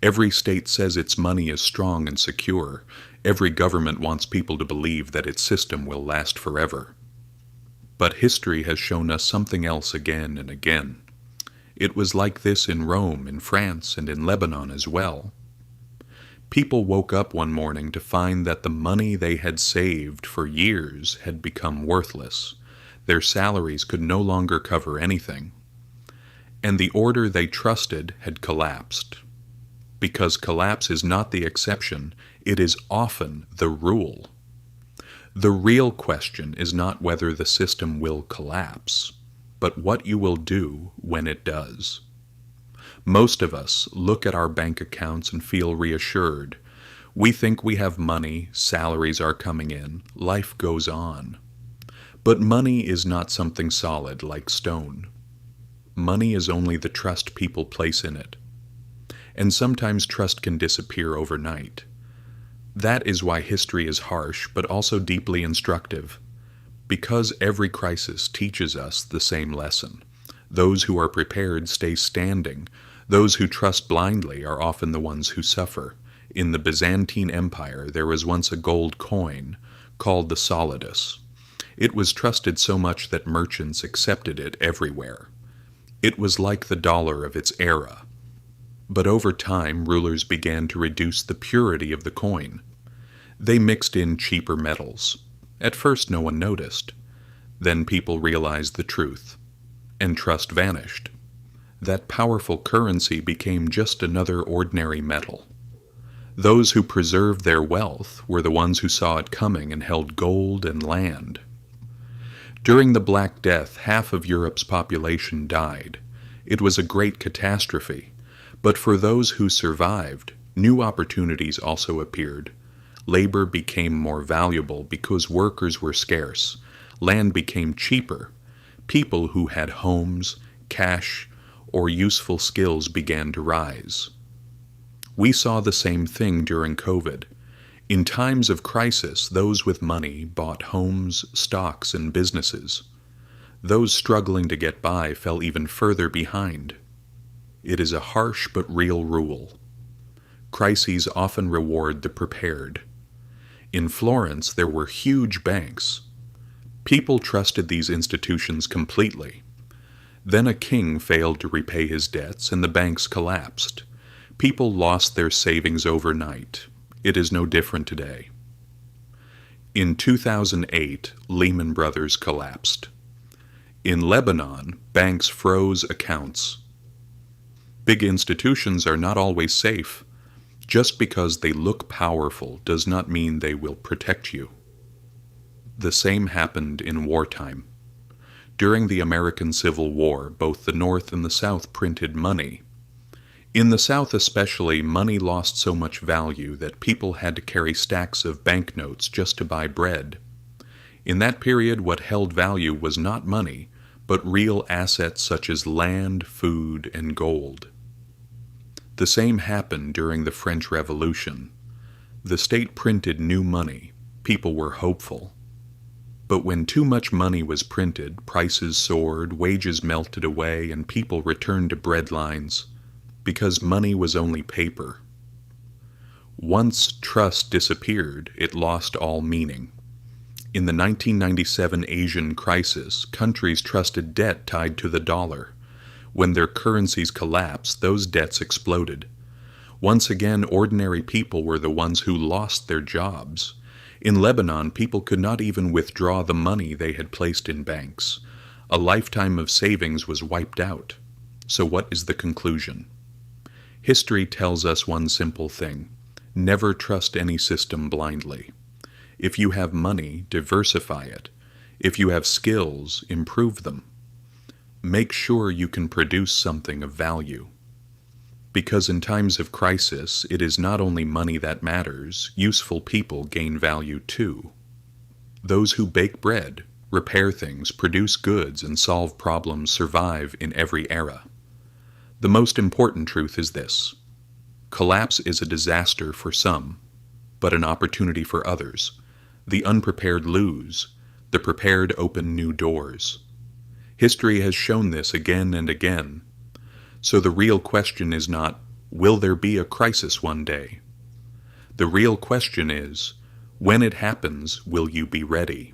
Every state says its money is strong and secure. Every government wants people to believe that its system will last forever. But history has shown us something else again and again. It was like this in Rome, in France, and in Lebanon as well. People woke up one morning to find that the money they had saved for years had become worthless. Their salaries could no longer cover anything. And the order they trusted had collapsed. Because collapse is not the exception, it is often the rule. The real question is not whether the system will collapse, but what you will do when it does. Most of us look at our bank accounts and feel reassured. We think we have money, salaries are coming in, life goes on. But money is not something solid like stone. Money is only the trust people place in it. And sometimes trust can disappear overnight. That is why history is harsh, but also deeply instructive. Because every crisis teaches us the same lesson. Those who are prepared stay standing. Those who trust blindly are often the ones who suffer. In the Byzantine Empire, there was once a gold coin called the solidus. It was trusted so much that merchants accepted it everywhere. It was like the dollar of its era. But over time, rulers began to reduce the purity of the coin. They mixed in cheaper metals. At first, no one noticed. Then people realized the truth, and trust vanished. That powerful currency became just another ordinary metal. Those who preserved their wealth were the ones who saw it coming and held gold and land. During the Black Death, half of Europe's population died. It was a great catastrophe. But for those who survived, new opportunities also appeared. Labor became more valuable because workers were scarce. Land became cheaper. People who had homes, cash, or useful skills began to rise. We saw the same thing during COVID. In times of crisis, those with money bought homes, stocks, and businesses. Those struggling to get by fell even further behind. It is a harsh but real rule. Crises often reward the prepared. In Florence, there were huge banks. People trusted these institutions completely. Then a king failed to repay his debts, and the banks collapsed. People lost their savings overnight. It is no different today. In 2008, Lehman Brothers collapsed. In Lebanon, banks froze accounts. Big institutions are not always safe. Just because they look powerful does not mean they will protect you. The same happened in wartime. During the American Civil War, both the North and the South printed money. In the South especially, money lost so much value that people had to carry stacks of banknotes just to buy bread. In that period, what held value was not money, but real assets such as land, food, and gold. The same happened during the French Revolution. The state printed new money. People were hopeful. But when too much money was printed, prices soared, wages melted away, and people returned to breadlines, because money was only paper. Once trust disappeared, it lost all meaning. In the 1997 Asian crisis, countries trusted debt tied to the dollar. When their currencies collapsed, those debts exploded. Once again, ordinary people were the ones who lost their jobs. In Lebanon, people could not even withdraw the money they had placed in banks. A lifetime of savings was wiped out. So what is the conclusion? History tells us one simple thing. Never trust any system blindly. If you have money, diversify it. If you have skills, improve them. Make sure you can produce something of value. Because in times of crisis, it is not only money that matters, useful people gain value too. Those who bake bread, repair things, produce goods, and solve problems survive in every era. The most important truth is this. Collapse is a disaster for some, but an opportunity for others. The unprepared lose. The prepared open new doors. History has shown this again and again. So the real question is not, Will there be a crisis one day? The real question is, when it happens, will you be ready?